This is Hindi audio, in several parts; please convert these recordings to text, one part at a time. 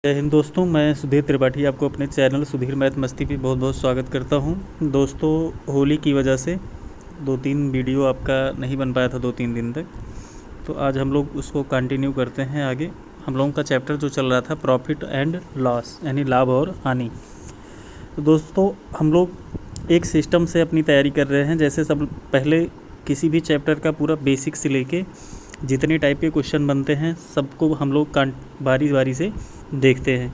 जय हिंद दोस्तों, मैं सुधीर त्रिपाठी आपको अपने चैनल सुधीर मैथ मस्ती पे बहुत बहुत स्वागत करता हूं। दोस्तों, होली की वजह से 2-3 वीडियो आपका नहीं बन पाया था 2-3 दिन तक, तो आज हम लोग उसको कंटिन्यू करते हैं आगे। हम लोगों का चैप्टर जो चल रहा था प्रॉफिट एंड लॉस, यानी लाभ और हानि। तो दोस्तों, हम लोग एक सिस्टम से अपनी तैयारी कर रहे हैं। जैसे सब पहले किसी भी चैप्टर का पूरा बेसिक से लेके जितने टाइप के क्वेश्चन बनते हैं सबको हम लोग बारी बारी से देखते हैं।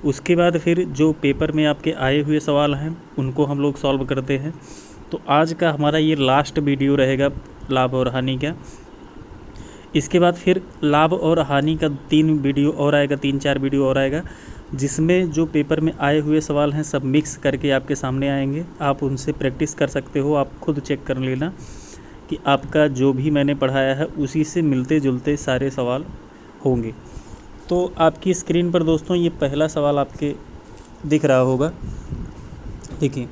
उसके बाद फिर जो पेपर में आपके आए हुए सवाल हैं उनको हम लोग सॉल्व करते हैं। तो आज का हमारा ये लास्ट वीडियो रहेगा लाभ और हानि का। इसके बाद फिर लाभ और हानि का 3 वीडियो और आएगा, 3-4 वीडियो और आएगा, जिसमें जो पेपर में आए हुए सवाल हैं सब मिक्स करके आपके सामने आएंगे। आप उनसे प्रैक्टिस कर सकते हो, आप खुद चेक कर लेना कि आपका जो भी मैंने पढ़ाया है उसी से मिलते जुलते सारे सवाल होंगे। तो आपकी स्क्रीन पर दोस्तों ये पहला सवाल आपके दिख रहा होगा। देखिए,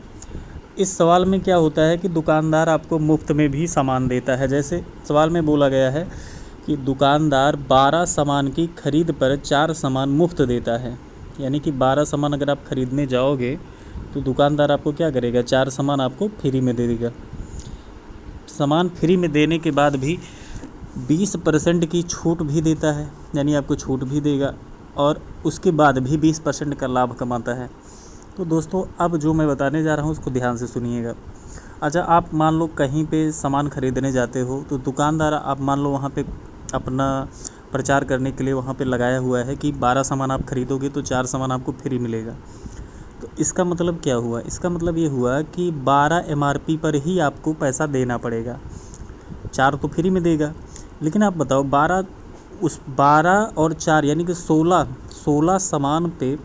इस सवाल में क्या होता है कि दुकानदार आपको मुफ्त में भी सामान देता है। जैसे सवाल में बोला गया है कि दुकानदार 12 सामान की खरीद पर 4 सामान मुफ्त देता है। यानी कि 12 सामान अगर आप ख़रीदने जाओगे तो दुकानदार आपको क्या करेगा, 4 सामान आपको फ्री में दे देगा। सामान फ्री में देने के बाद भी 20% की छूट भी देता है, यानी आपको छूट भी देगा, और उसके बाद भी 20% का लाभ कमाता है। तो दोस्तों, अब जो मैं बताने जा रहा हूँ उसको ध्यान से सुनिएगा। अच्छा, आप मान लो कहीं पे सामान ख़रीदने जाते हो तो दुकानदार आप मान लो वहाँ पे अपना प्रचार करने के लिए वहाँ पे लगाया हुआ है कि 12 सामान आप ख़रीदोगे तो 4 सामान आपको फ्री मिलेगा। तो इसका मतलब क्या हुआ? इसका मतलब ये हुआ कि 12 MRP पर ही आपको पैसा देना पड़ेगा, 4 तो फ्री में देगा। लेकिन आप बताओ 12 और 4 यानी कि 16 सामान पे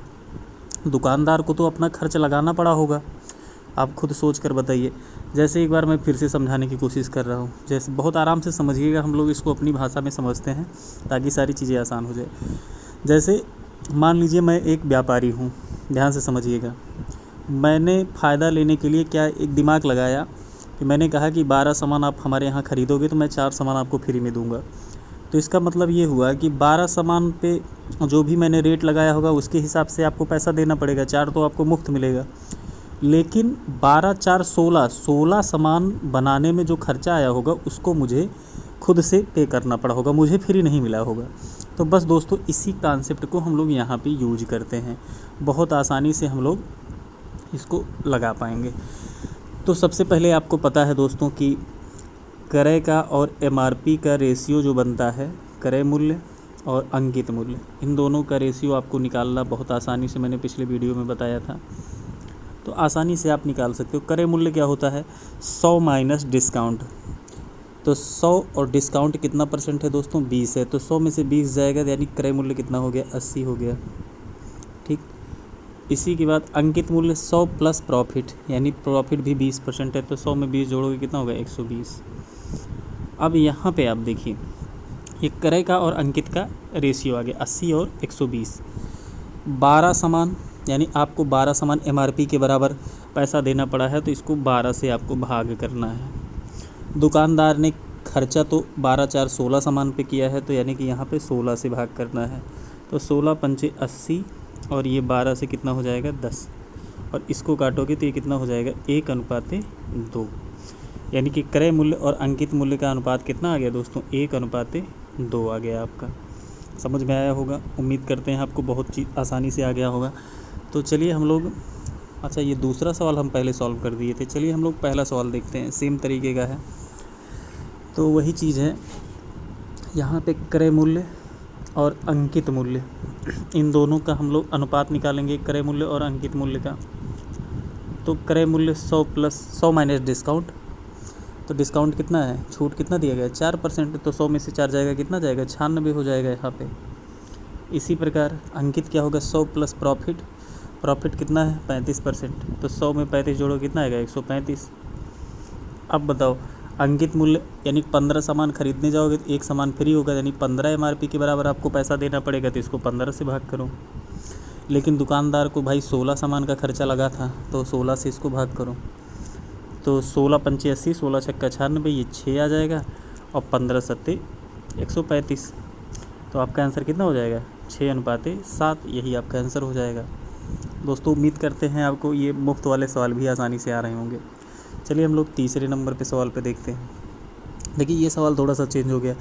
दुकानदार को तो अपना खर्च लगाना पड़ा होगा। आप खुद सोच कर बताइए। जैसे एक बार मैं फिर से समझाने की कोशिश कर रहा हूँ, जैसे बहुत आराम से समझिएगा, हम लोग इसको अपनी भाषा में समझते हैं ताकि सारी चीज़ें आसान हो जाए। जैसे मान लीजिए मैं एक व्यापारी हूँ, ध्यान से समझिएगा। मैंने फ़ायदा लेने के लिए क्या एक दिमाग लगाया कि मैंने कहा कि 12 सामान आप हमारे यहाँ ख़रीदोगे तो मैं 4 सामान आपको फ्री में दूंगा। तो इसका मतलब ये हुआ कि 12 सामान पे जो भी मैंने रेट लगाया होगा उसके हिसाब से आपको पैसा देना पड़ेगा, 4 तो आपको मुफ्त मिलेगा। लेकिन 12, 4, 16 सामान बनाने में जो खर्चा आया होगा उसको मुझे खुद से पे करना पड़ा होगा, मुझे फ्री नहीं मिला होगा। तो बस दोस्तों, इसी कॉन्सेप्ट को हम लोग यहाँ पे यूज करते हैं, बहुत आसानी से हम लोग इसको लगा पाएंगे। तो सबसे पहले आपको पता है दोस्तों कि क्रय का और MRP का रेशियो जो बनता है, क्रय मूल्य और अंकित मूल्य, इन दोनों का रेशियो आपको निकालना बहुत आसानी से मैंने पिछले वीडियो में बताया था, तो आसानी से आप निकाल सकते हो। क्रय मूल्य क्या होता है? 100 माइनस डिस्काउंट। तो 100 और डिस्काउंट कितना % है दोस्तों? 20 है। तो 100 में से 20 जाएगा, यानी क्रय मूल्य कितना हो गया? 80 हो गया। ठीक, इसी के बाद अंकित मूल्य 100 प्लस प्रॉफिट, यानी प्रॉफिट भी 20% है। तो 100 में 20 जोड़ोगे कितना होगा? 120। अब यहाँ पे आप देखिए, ये क्रय का और अंकित का रेशियो आ गया 80 और 120। 12 सामान, यानी आपको 12 सामान MRP के बराबर पैसा देना पड़ा है, तो इसको 12 से आपको भाग करना है। दुकानदार ने खर्चा तो 12, 4, 16 सामान पे किया है, तो यानी कि यहाँ पे 16 से भाग करना है। तो 16 पंचे 80 और ये 12 से कितना हो जाएगा? 10, और इसको काटोगे तो ये कितना हो जाएगा? 1:2। यानी कि क्रय मूल्य और अंकित मूल्य का अनुपात कितना आ गया दोस्तों? 1:2 आ गया। आपका समझ में आया होगा, उम्मीद करते हैं आपको बहुत चीज़ आसानी से आ गया होगा। तो चलिए हम लोग, अच्छा ये दूसरा सवाल हम पहले सॉल्व कर दिए थे, चलिए हम लोग पहला सवाल देखते हैं, सेम तरीके का है। तो वही चीज़ है, यहाँ पे क्रय मूल्य और अंकित मूल्य, इन दोनों का हम लोग अनुपात निकालेंगे, क्रय मूल्य और अंकित मूल्य का। तो क्रय मूल्य 100 प्लस 100 माइनस डिस्काउंट, तो डिस्काउंट कितना है? छूट कितना दिया गया? 4%। तो 100 में से 4 जाएगा, कितना जाएगा? 96 हो जाएगा यहाँ पे। इसी प्रकार अंकित क्या होगा? 100 प्लस प्रॉफिट, प्रॉफिट कितना है? 35%। तो 100 में 35 जोड़ो, कितना आएगा? 135। अब बताओ अंकित मूल्य, यानी 15 सामान खरीदने जाओगे तो एक सामान फ्री होगा, यानी 15 MRP के बराबर आपको पैसा देना पड़ेगा, तो इसको 15 से भाग करो। लेकिन दुकानदार को भाई 16 सामान का खर्चा लगा था, तो 16 से इसको भाग करो। तो 16 पंचे 80, 16 छक्का 96, ये 6 आ जाएगा, और 15 सत्ते 135। तो आपका आंसर कितना हो जाएगा? 6:7, यही आपका आंसर हो जाएगा। दोस्तों उम्मीद करते हैं आपको ये मुफ्त वाले सवाल भी आसानी से आ रहे होंगे। चलिए हम लोग तीसरे नंबर पे सवाल पे देखते हैं। देखिए ये सवाल थोड़ा सा चेंज हो गया।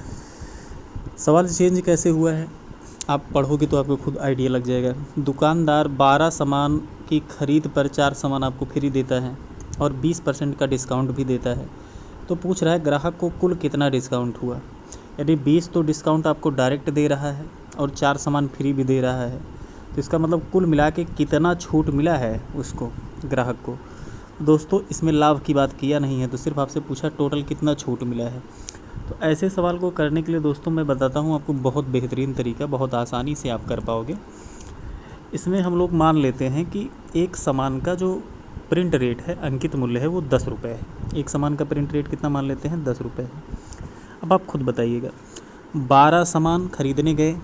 सवाल चेंज कैसे हुआ है आप पढ़ोगे तो आपको खुद आइडिया लग जाएगा। दुकानदार 12 सामान की खरीद पर 4 सामान आपको फ्री देता है और 20% का डिस्काउंट भी देता है। तो पूछ रहा है ग्राहक को कुल कितना डिस्काउंट हुआ। यानी 20 तो डिस्काउंट आपको डायरेक्ट दे रहा है और 4 सामान फ्री भी दे रहा है। तो इसका मतलब कुल मिला के कितना छूट मिला है उसको, ग्राहक को। दोस्तों इसमें लाभ की बात किया नहीं है, तो सिर्फ आपसे पूछा टोटल कितना छूट मिला है। तो ऐसे सवाल को करने के लिए दोस्तों मैं बताता हूँ आपको बहुत बेहतरीन तरीका, बहुत आसानी से आप कर पाओगे। इसमें हम लोग मान लेते हैं कि एक सामान का जो प्रिंट रेट है, अंकित मूल्य है, वो 10 रुपये है। एक सामान का प्रिंट रेट कितना मान लेते हैं, 10 रुपये है। अब आप खुद बताइएगा, 12 सामान खरीदने गए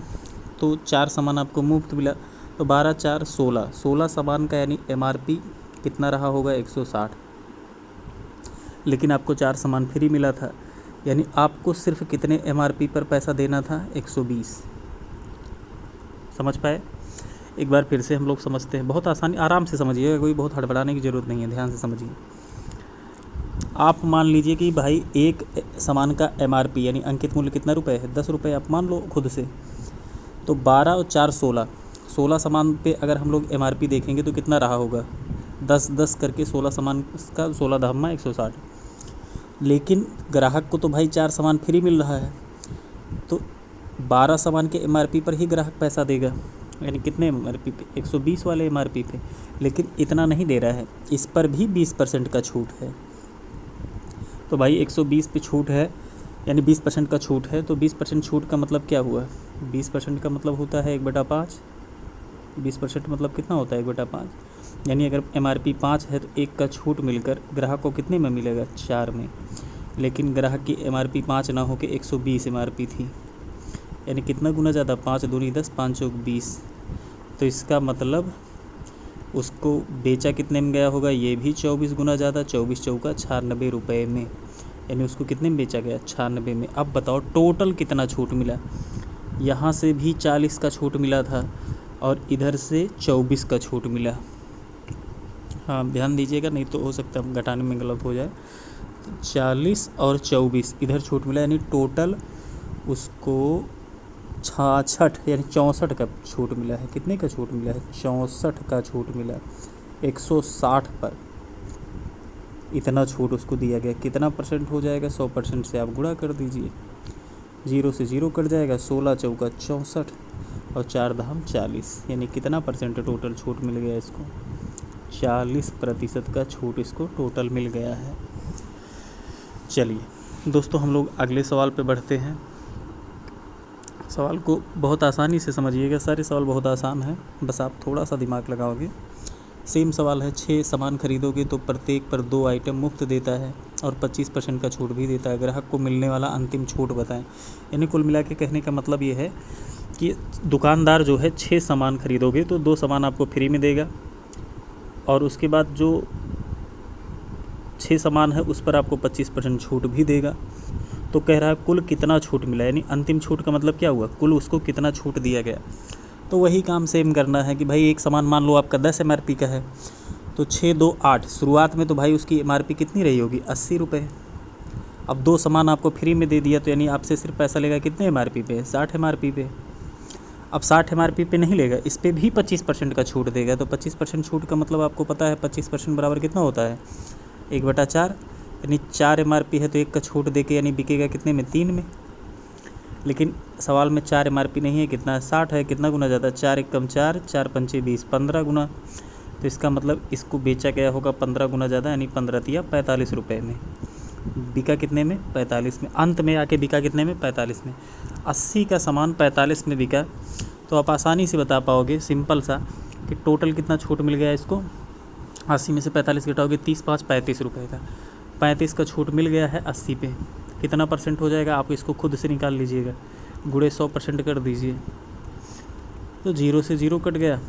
तो 4 सामान आपको मुफ्त मिला, तो 12 4 16, 16 सामान का यानी MRP कितना रहा होगा, 160। लेकिन आपको 4 सामान फ्री मिला था, यानी आपको सिर्फ कितने MRP पर पैसा देना था, 120। समझ पाए? एक बार फिर से हम लोग समझते हैं, बहुत आसानी, आराम से समझिएगा, कोई बहुत हड़बड़ाने की ज़रूरत नहीं है, ध्यान से समझिए। आप मान लीजिए कि भाई एक सामान का MRP यानी अंकित मूल्य कितना रुपए है, 10 रुपये, आप मान लो खुद से। तो 12 और 4 16, 16 सामान पे अगर हम लोग MRP देखेंगे तो कितना रहा होगा, 10 10 करके 16 सामान का 16 धामा 160। लेकिन ग्राहक को तो भाई 4 सामान फ्री मिल रहा है, तो 12 सामान के MRP पर ही ग्राहक पैसा देगा, यानी कितने MRP पे, 120 वाले MRP पे। लेकिन इतना नहीं दे रहा है, इस पर भी 20% का छूट है। तो भाई 120 पे छूट है, यानी 20% का छूट है, तो 20% छूट का मतलब क्या हुआ, 20% का मतलब होता है 1/5। 20% मतलब कितना होता है, 1/5। यानी अगर MRP 5 है तो 1 का छूट मिलकर ग्राहक को कितने में मिलेगा, 4 में। लेकिन ग्राहक की MRP 5 ना हो के 120 MRP थी, यानी कितना गुना ज़्यादा, 5 दूनी 10, 5 चौक 20। तो इसका मतलब उसको बेचा कितने में गया होगा, ये भी 24 गुना ज़्यादा, 24 चौका 96 रुपये में, यानी उसको कितने में बेचा गया, 96 में। अब बताओ टोटल कितना छूट मिला। यहाँ से भी 40 का छूट मिला था और इधर से 24 का छूट मिला। हाँ ध्यान दीजिएगा, नहीं तो हो सकता है घटाने में गलत हो जाए। 40 और 24 इधर छूट मिला, यानी टोटल उसको 66 यानी 64 का छूट मिला है। कितने का छूट मिला है, 64 का छूट मिला, 160 पर इतना छूट उसको दिया गया। कितना परसेंट हो जाएगा, 100% से आप गुणा कर दीजिए, 0 से 0 कट जाएगा, 16 चौका 64 और 4 धाम 40, यानी कितना परसेंट टोटल छूट मिल गया इसको, 40% का छूट इसको टोटल मिल गया है। चलिए दोस्तों हम लोग अगले सवाल पे बढ़ते हैं। सवाल को बहुत आसानी से समझिएगा, सारे सवाल बहुत आसान है, बस आप थोड़ा सा दिमाग लगाओगे। सेम सवाल है, 6 सामान खरीदोगे तो प्रत्येक पर 2 आइटम मुफ्त देता है और 25% का छूट भी देता है। ग्राहक को मिलने वाला अंतिम छूट बताएं। यानी कुल मिला के कहने का मतलब ये है कि दुकानदार जो है 6 सामान खरीदोगे तो 2 सामान आपको फ्री में देगा और उसके बाद जो 6 सामान है उस पर आपको 25% छूट भी देगा। तो कह रहा है कुल कितना छूट मिला, यानी अंतिम छूट का मतलब क्या हुआ, कुल उसको कितना छूट दिया गया। तो वही काम सेम करना है कि भाई एक सामान मान लो आपका 10 MRP का है, तो 6 2 8, शुरुआत में तो भाई उसकी MRP कितनी रही होगी, 80 रुपये। अब 2 सामान आपको फ्री में दे दिया, तो यानी आपसे सिर्फ पैसा लेगा कितने MRP पे, 60 MRP पे। अब 60 MRP पे नहीं लेगा, इस पर भी 25% का छूट देगा। तो 25% छूट का मतलब आपको पता है 25% बराबर कितना होता है, 1/4, यानी 4 MRP है तो 1 का छूट देके यानी बिकेगा कितने में, 3 में। लेकिन सवाल में 4 MRP नहीं है, कितना 60 है, कितना गुना ज़्यादा, 4 एकम 4, 4 पंचे 20, 15 गुना। तो इसका मतलब इसको बेचा गया होगा 15 गुना ज़्यादा, यानी 15 तिया 45 रुपये में। बिका कितने में, 45 में। अंत में आके बिका कितने में, 45 में। 80 का सामान 45 में बिका, तो आप आसानी से बता पाओगे सिंपल सा कि टोटल कितना छूट मिल गया इसको। 80 में से 45 घटाओगे, 30 5 35 रुपये का, 35 का छूट मिल गया है 80 पे। कितना परसेंट हो जाएगा, आप इसको खुद से निकाल लीजिएगा, गुणे 100% कर दीजिए, तो 0 से 0 कट गया।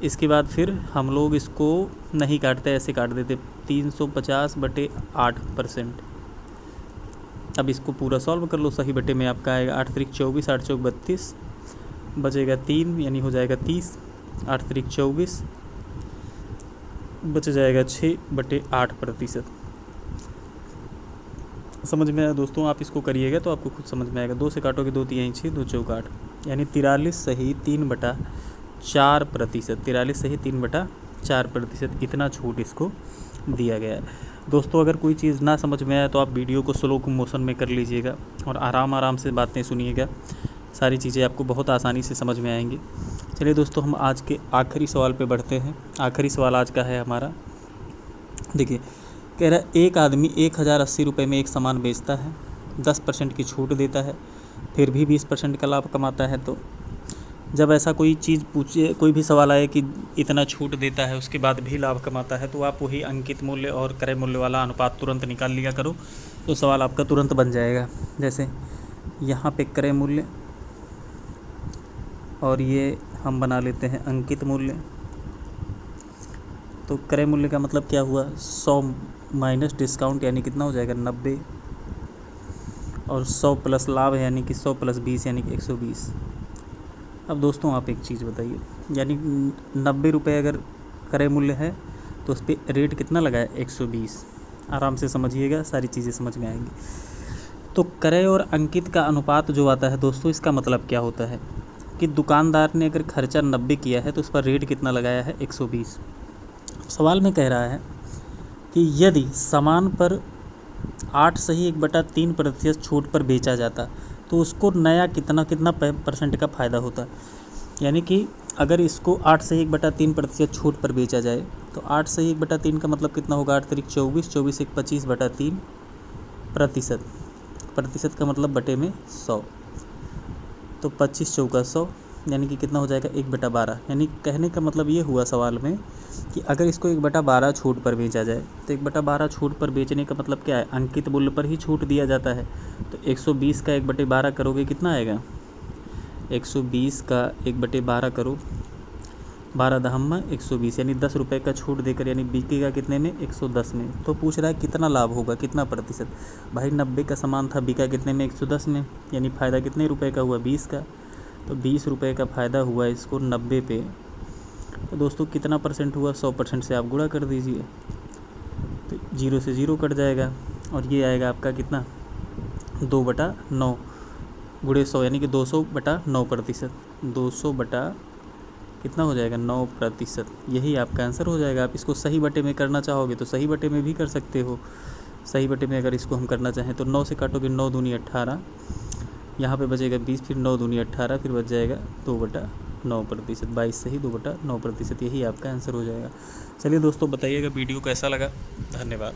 इसके बाद फिर हम लोग इसको नहीं काटते, ऐसे काट देते, 350/8%। अब इसको पूरा सॉल्व कर लो, सही बटे में आपका आएगा 8 3 24, 8 चौक 32, बचेगा 3 यानी हो जाएगा 30, 8 त्रिक 24, बच जाएगा 6/8%। समझ में आया दोस्तों? आप इसको करिएगा तो आपको खुद समझ में आएगा। 2 से काटोगे 2 तिहाई 6, 2 चौका 8, यानी 43 सही 3/4%। 43 सही 3/4%, इतना छूट इसको दिया गया है। दोस्तों अगर कोई चीज़ ना समझ में आए तो आप वीडियो को स्लो मोशन में कर लीजिएगा और आराम आराम से बातें सुनिएगा। सारी चीज़ें आपको बहुत आसानी से समझ में आएंगी। चलिए दोस्तों, हम आज के आखिरी सवाल पे बढ़ते हैं। आखिरी सवाल आज का है हमारा, देखिए कह रहा है एक आदमी 1080 रुपये में एक सामान बेचता है, 10% की छूट देता है, फिर भी 20% का लाभ कमाता है। तो जब ऐसा कोई चीज़ पूछे, कोई भी सवाल आए कि इतना छूट देता है उसके बाद भी लाभ कमाता है, तो आप वही अंकित मूल्य और क्रय मूल्य वाला अनुपात तुरंत निकाल लिया करो, तो सवाल आपका तुरंत बन जाएगा। जैसे यहाँ पे क्रय मूल्य और ये हम बना लेते हैं अंकित मूल्य। तो क्रय मूल्य का मतलब क्या हुआ, 100 माइनस डिस्काउंट यानी कितना हो जाएगा 90, और 100 प्लस लाभ यानी कि 100 प्लस 20 यानी कि 120। अब दोस्तों आप एक चीज़ बताइए, यानी 90 रुपये अगर क्रय मूल्य है तो उस पर रेट कितना लगा है 120। आराम से समझिएगा, सारी चीज़ें समझ में आएंगी। तो क्रय और अंकित का अनुपात जो आता है दोस्तों, इसका मतलब क्या होता है कि दुकानदार ने अगर खर्चा 90 किया है तो उस पर रेट कितना लगाया है 120। सवाल में कह रहा है कि यदि सामान पर 8 सही 1/3% छूट पर बेचा जाता तो उसको नया कितना परसेंट का फ़ायदा होता। यानी कि अगर इसको 8 सही 1/3% छूट पर बेचा जाए तो 8 सही 1/3 का मतलब कितना होगा, 8 त्रिक 24, 24 एक 25/3%। प्रतिशत का मतलब बटे में 100, तो 25 चौका 100 यानी कि कितना हो जाएगा 1/12। यानी कहने का मतलब ये हुआ सवाल में कि अगर इसको 1/12 छूट पर बेचा जाए तो 1/12 छूट पर बेचने का मतलब क्या है, अंकित मूल्य पर ही छूट दिया जाता है। तो 120 का 1/12 करोगे कितना आएगा, 120 का 1/12 करो, 12 दहम्मा 120, यानी 10 रुपये का छूट देकर, यानी बिकेगा कितने में 110 में। तो पूछ रहा है कितना लाभ होगा, कितना प्रतिशत। भाई 90 का सामान था, बिका कितने में 110 में, यानी फ़ायदा कितने रुपए का हुआ 20 का। तो 20 रुपये का फ़ायदा हुआ इसको 90 पे। तो दोस्तों कितना परसेंट हुआ, 100% से आप गुणा कर दीजिए, तो 0 से 0 कट जाएगा और ये आएगा आपका कितना 2/9 गुणे 100, यानी कि 200/9%। 200 बटा कितना हो जाएगा 9%। यही आपका आंसर हो जाएगा। आप इसको सही बटे में करना चाहोगे तो सही बटे में भी कर सकते हो। सही बटे में अगर इसको हम करना चाहें तो 9 से काटोगे 9 दूनी 18, यहाँ पे बचेगा 20, फिर 9 दूनी 18, फिर बच जाएगा 2/9%। 22 सही 2/9%, यही आपका आंसर हो जाएगा। चलिए दोस्तों बताइएगा वीडियो कैसा लगा। धन्यवाद।